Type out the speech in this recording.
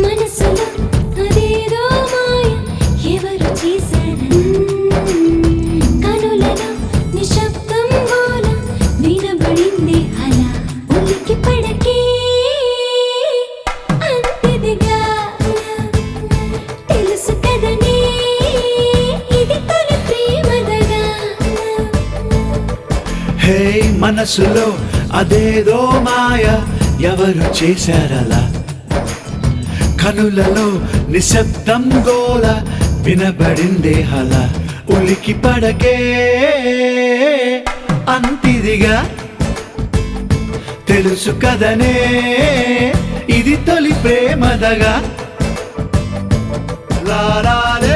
మనసులో అదేదో మాయ ఎవరు చేశారు కనులలో నిశ్శబ్దం గోల వినబడింది అలా ఉలికి పడకే అంతిదిగా తెలుసు కదనే ఇది తొలి ప్రేమదగా హే మనసులో అదేదో మాయ ఎవరు చేశారలా కనులలో నిశ్శబ్దం గోల వినబడిందే హల ఉలికి పడకే అంతిదిగా తెలుసు కదనే ఇది తొలి ప్రేమదగా లారాలే